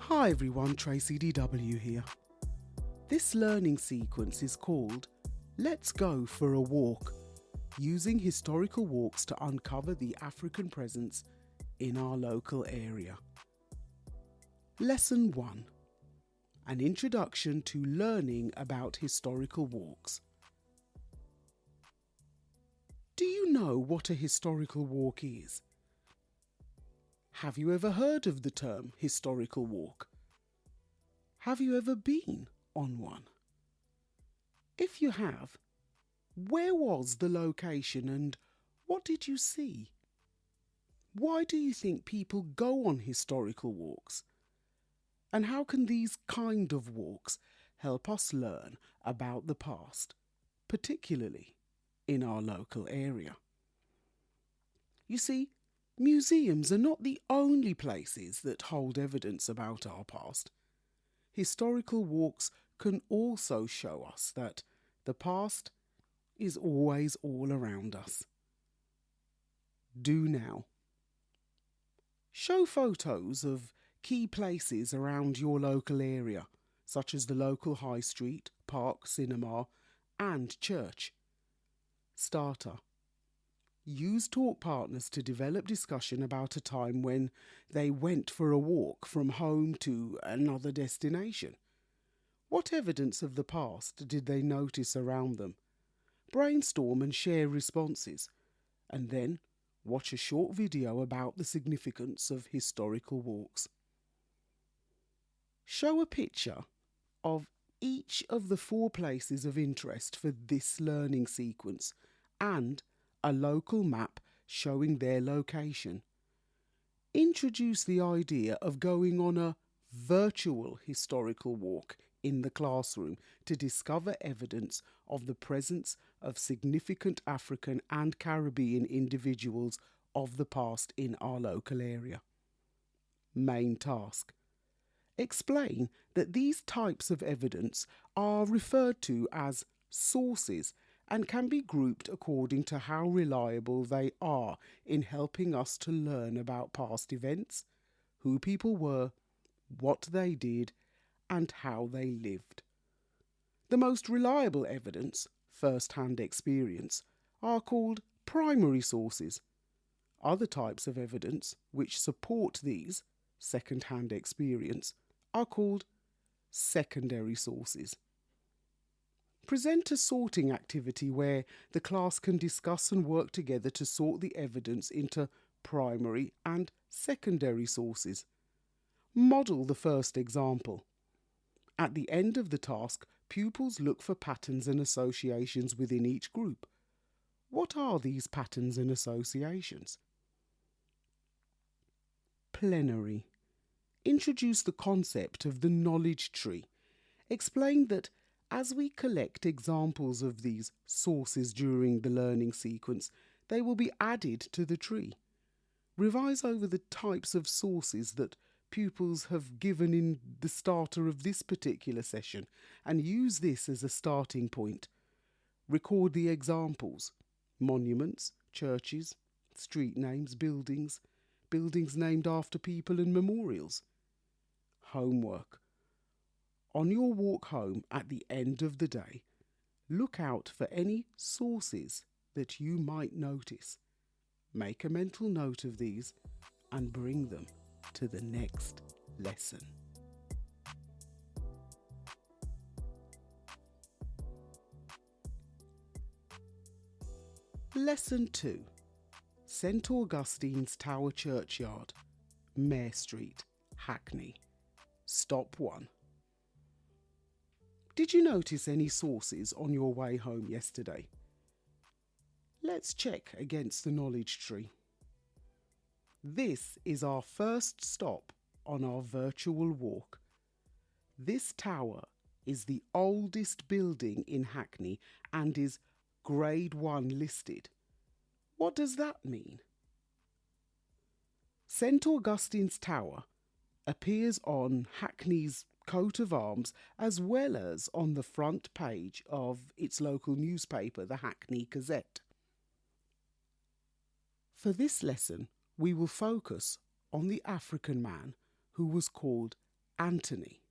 Hi everyone, Tracy DW here. This learning sequence is called Let's Go for a Walk, using historical walks to uncover the African presence in our local area. Lesson 1. An introduction to learning about historical walks. Do you know what a historical walk is? Have you ever heard of the term historical walk? Have you ever been on one? If you have, where was the location and what did you see? Why do you think people go on historical walks? And how can these kind of walks help us learn about the past, particularly in our local area? You see, museums are not the only places that hold evidence about our past. Historical walks can also show us that the past is always all around us. Do now. Show photos of key places around your local area, such as the local high street, park, cinema, and church. Starter. Use talk partners to develop discussion about a time when they went for a walk from home to another destination. What evidence of the past did they notice around them? Brainstorm and share responses, and then watch a short video about the significance of historical walks. Show a picture of each of the 4 places of interest for this learning sequence and a local map showing their location. Introduce the idea of going on a virtual historical walk in the classroom to discover evidence of the presence of significant African and Caribbean individuals of the past in our local area. Main task. Explain that these types of evidence are referred to as sources and can be grouped according to how reliable they are in helping us to learn about past events, who people were, what they did, and how they lived. The most reliable evidence, first-hand experience, are called primary sources. Other types of evidence which support these, second-hand experience, are called secondary sources. Present a sorting activity where the class can discuss and work together to sort the evidence into primary and secondary sources. Model the first example. At the end of the task, pupils look for patterns and associations within each group. What are these patterns and associations? Plenary. Introduce the concept of the knowledge tree. Explain that as we collect examples of these sources during the learning sequence, they will be added to the tree. Revise over the types of sources that pupils have given in the starter of this particular session and use this as a starting point. Record the examples: monuments, churches, street names, buildings named after people, and memorials. Homework. On your walk home at the end of the day, look out for any sources that you might notice. Make a mental note of these and bring them to the next lesson. Lesson 2. St Augustine's Tower Churchyard, Mare Street, Hackney. Stop 1. Did you notice any sources on your way home yesterday? Let's check against the knowledge tree. This is our first stop on our virtual walk. This tower is the oldest building in Hackney and is Grade 1 listed. What does that mean? St Augustine's Tower appears on Hackney's coat of arms as well as on the front page of its local newspaper, the Hackney Gazette. For this lesson, we will focus on the African man who was called Anthony.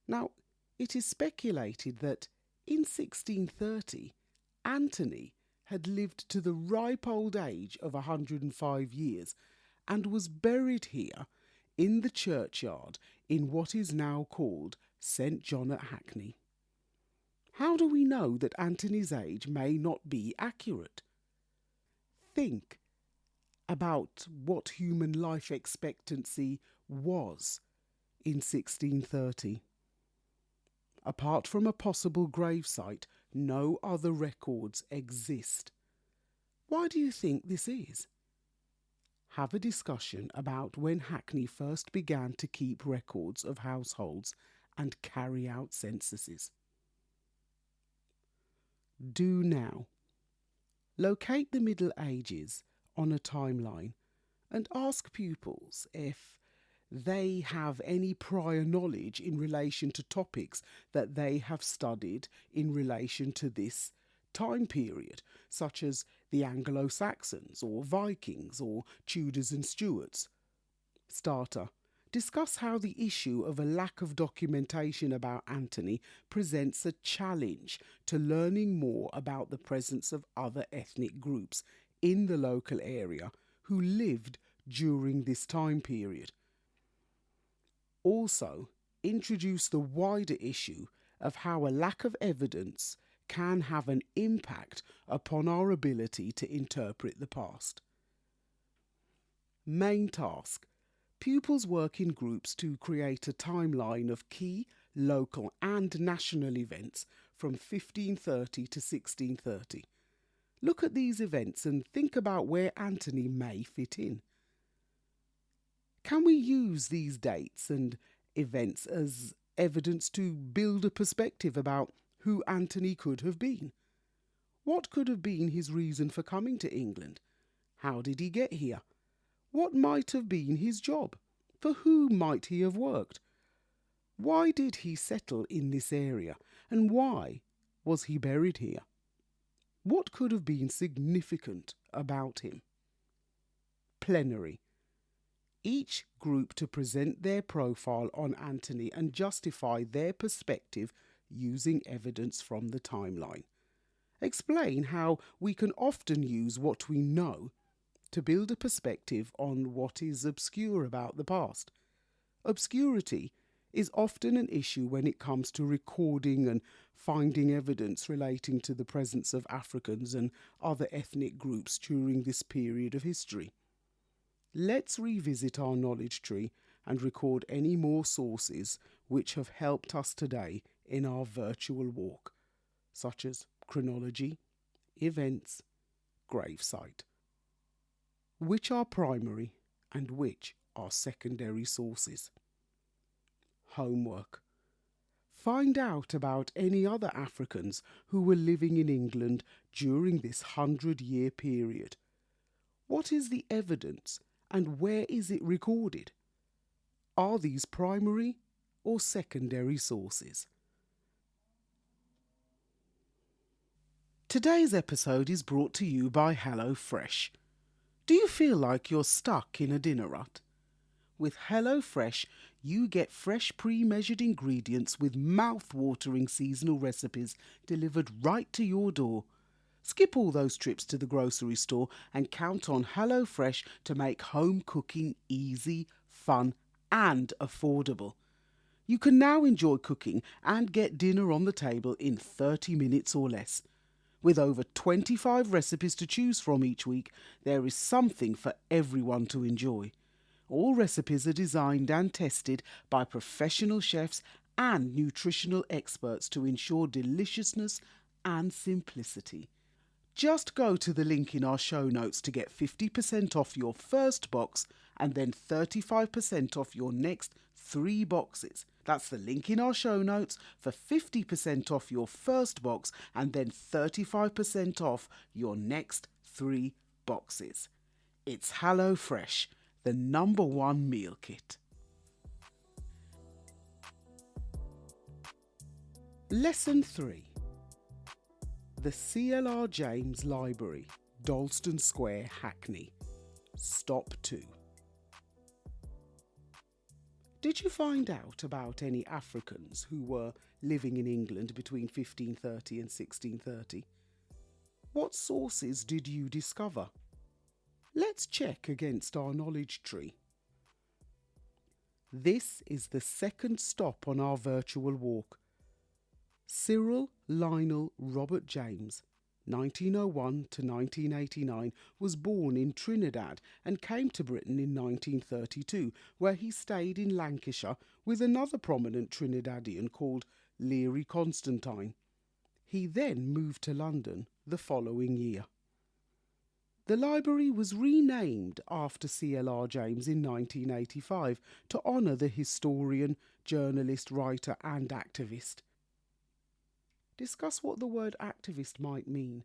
Now, it is speculated that in 1630, Anthony had lived to the ripe old age of 105 years and was buried here in the churchyard in what is now called St. John at Hackney. How do we know that Anthony's age may not be accurate? Think about what human life expectancy was in 1630. Apart from a possible gravesite, no other records exist. Why do you think this is? Have a discussion about when Hackney first began to keep records of households and carry out censuses. Do now. Locate the Middle Ages on a timeline and ask pupils if they have any prior knowledge in relation to topics that they have studied in relation to this time period, such as the Anglo-Saxons or Vikings or Tudors and Stuarts. Starter. Discuss how the issue of a lack of documentation about Anthony presents a challenge to learning more about the presence of other ethnic groups in the local area who lived during this time period. Also, introduce the wider issue of how a lack of evidence can have an impact upon our ability to interpret the past. Main task. Pupils work in groups to create a timeline of key local and national events from 1530 to 1630. Look at these events and think about where Anthony may fit in. Can we use these dates and events as evidence to build a perspective about who Anthony could have been? What could have been his reason for coming to England? How did he get here? What might have been his job? For whom might he have worked? Why did he settle in this area? And why was he buried here? What could have been significant about him? Plenary. Each group to present their profile on Anthony and justify their perspective using evidence from the timeline. Explain how we can often use what we know to build a perspective on what is obscure about the past. Obscurity is often an issue when it comes to recording and finding evidence relating to the presence of Africans and other ethnic groups during this period of history. Let's revisit our knowledge tree and record any more sources which have helped us today in our virtual walk, such as chronology, events, gravesite. Which are primary and which are secondary sources? Homework. Find out about any other Africans who were living in England during this 100-year period. What is the evidence and where is it recorded? Are these primary or secondary sources? Today's episode is brought to you by HelloFresh. Do you feel like you're stuck in a dinner rut? With HelloFresh, you get fresh pre-measured ingredients with mouth-watering seasonal recipes delivered right to your door. Skip all those trips to the grocery store and count on HelloFresh to make home cooking easy, fun and affordable. You can now enjoy cooking and get dinner on the table in 30 minutes or less. With over 25 recipes to choose from each week, there is something for everyone to enjoy. All recipes are designed and tested by professional chefs and nutritional experts to ensure deliciousness and simplicity. Just go to the link in our show notes to get 50% off your first box and then 35% off your next 3 boxes. That's the link in our show notes for 50% off your first box and then 35% off your next 3 boxes. It's HelloFresh, the #1 meal kit. Lesson 3. The CLR James Library, Dalston Square, Hackney. Stop 2. Did you find out about any Africans who were living in England between 1530 and 1630? What sources did you discover? Let's check against our knowledge tree. This is the second stop on our virtual walk. Cyril Lionel Robert James, 1901 to 1989, was born in Trinidad and came to Britain in 1932, where he stayed in Lancashire with another prominent Trinidadian called Leary Constantine. He then moved to London the following year. The library was renamed after CLR James in 1985 to honour the historian, journalist, writer and activist. Discuss what the word activist might mean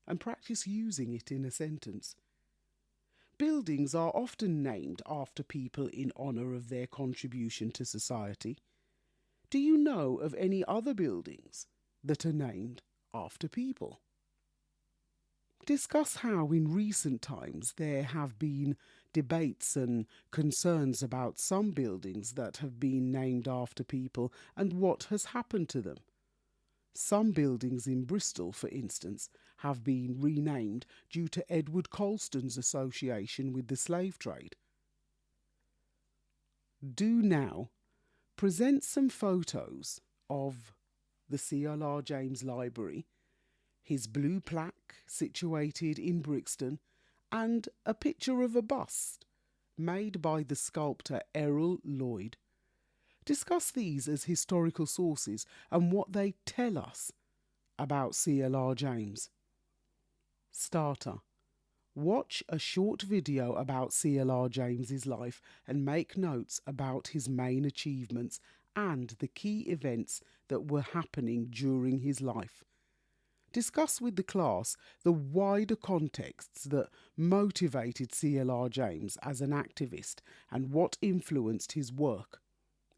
and practice using it in a sentence. Buildings are often named after people in honour of their contribution to society. Do you know of any other buildings that are named after people? Discuss how in recent times there have been debates and concerns about some buildings that have been named after people and what has happened to them. Some buildings in Bristol, for instance, have been renamed due to Edward Colston's association with the slave trade. Do now present some photos of the CLR James Library, his blue plaque situated in Brixton, and a picture of a bust made by the sculptor Errol Lloyd. Discuss these as historical sources and what they tell us about CLR James. Starter. Watch a short video about CLR James's life and make notes about his main achievements and the key events that were happening during his life. Discuss with the class the wider contexts that motivated CLR James as an activist and what influenced his work.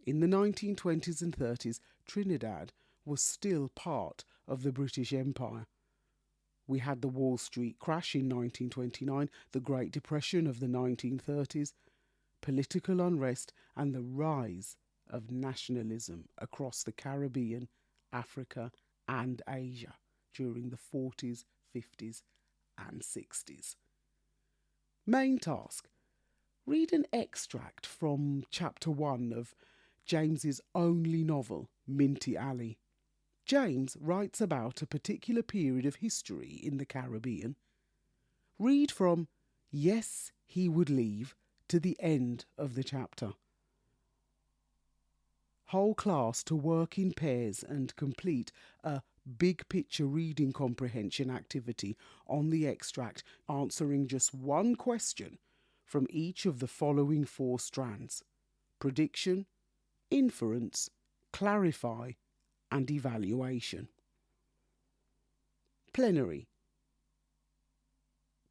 In the 1920s and 30s, Trinidad was still part of the British Empire. We had the Wall Street crash in 1929, the Great Depression of the 1930s, political unrest and the rise of nationalism across the Caribbean, Africa and Asia during the 40s, 50s and 60s. Main task. Read an extract from Chapter 1 of James's only novel, Minty Alley. James writes about a particular period of history in the Caribbean. Read from Yes, He Would Leave to the end of the chapter. Whole class to work in pairs and complete a big picture reading comprehension activity on the extract, answering just one question from each of the following 4 strands: prediction, inference, clarify, and evaluation. Plenary.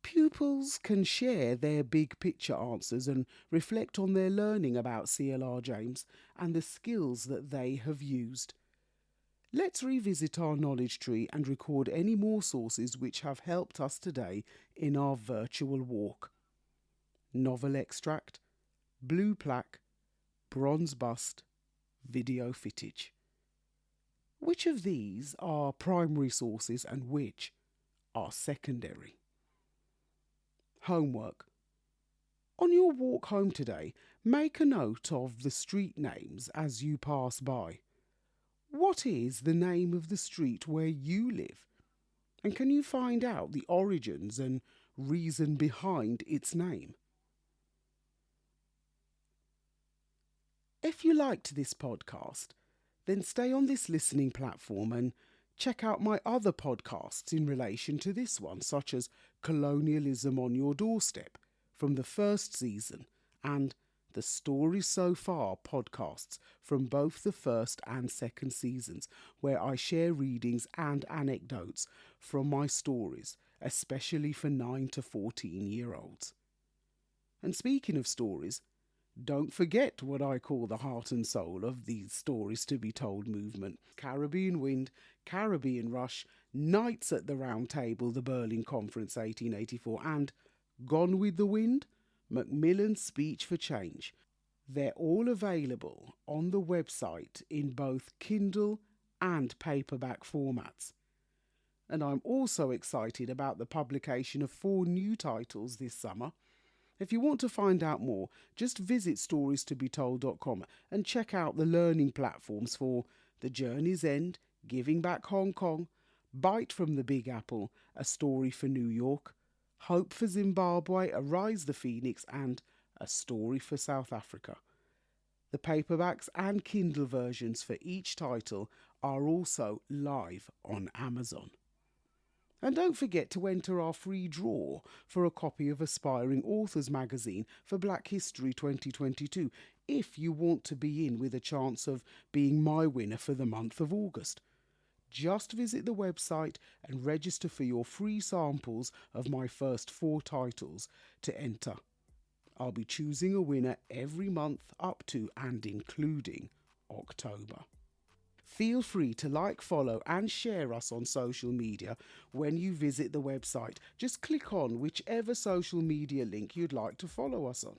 Pupils can share their big picture answers and reflect on their learning about CLR James and the skills that they have used. Let's revisit our knowledge tree and record any more sources which have helped us today in our virtual walk. Novel extract, blue plaque, bronze bust, video footage. Which of these are primary sources and which are secondary? Homework. On your walk home today, make a note of the street names as you pass by. What is the name of the street where you live? And can you find out the origins and reason behind its name? If you liked this podcast, then stay on this listening platform and check out my other podcasts in relation to this one, such as Colonialism on Your Doorstep from the first season and the Stories So Far podcasts from both the first and second seasons, where I share readings and anecdotes from my stories, especially for 9 to 14-year-olds. And speaking of stories, don't forget what I call the heart and soul of the Stories to be Told movement: Caribbean Wind, Caribbean Rush, Knights at the Round Table, the Berlin Conference 1884, and Gone with the Wind, Macmillan's Speech for Change. They're all available on the website in both Kindle and paperback formats. And I'm also excited about the publication of 4 new titles this summer. If you want to find out more, just visit storiestobetold.com and check out the learning platforms for The Journey's End, Giving Back Hong Kong, Bite from the Big Apple, A Story for New York, Hope for Zimbabwe, Arise the Phoenix, and A Story for South Africa. The paperbacks and Kindle versions for each title are also live on Amazon. And don't forget to enter our free draw for a copy of Aspiring Authors magazine for Black History 2022 if you want to be in with a chance of being my winner for the month of August. Just visit the website and register for your free samples of my first 4 titles to enter. I'll be choosing a winner every month up to and including October. Feel free to like, follow and share us on social media when you visit the website. Just click on whichever social media link you'd like to follow us on.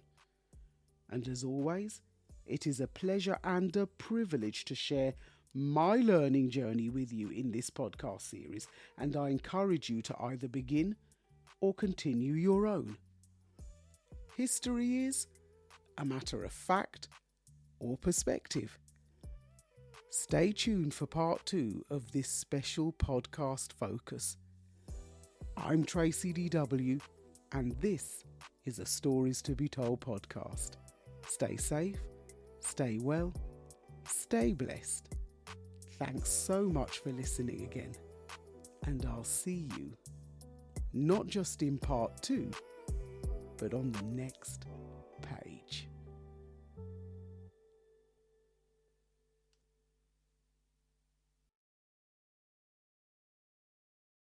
And as always, it is a pleasure and a privilege to share my learning journey with you in this podcast series, and I encourage you to either begin or continue your own. History is a matter of fact or perspective. Stay tuned for part 2 of this special podcast focus. I'm Tracy DW, and this is a Stories to be Told podcast. Stay safe, stay well, stay blessed. Thanks so much for listening again, and I'll see you not just in part 2, but on the next page.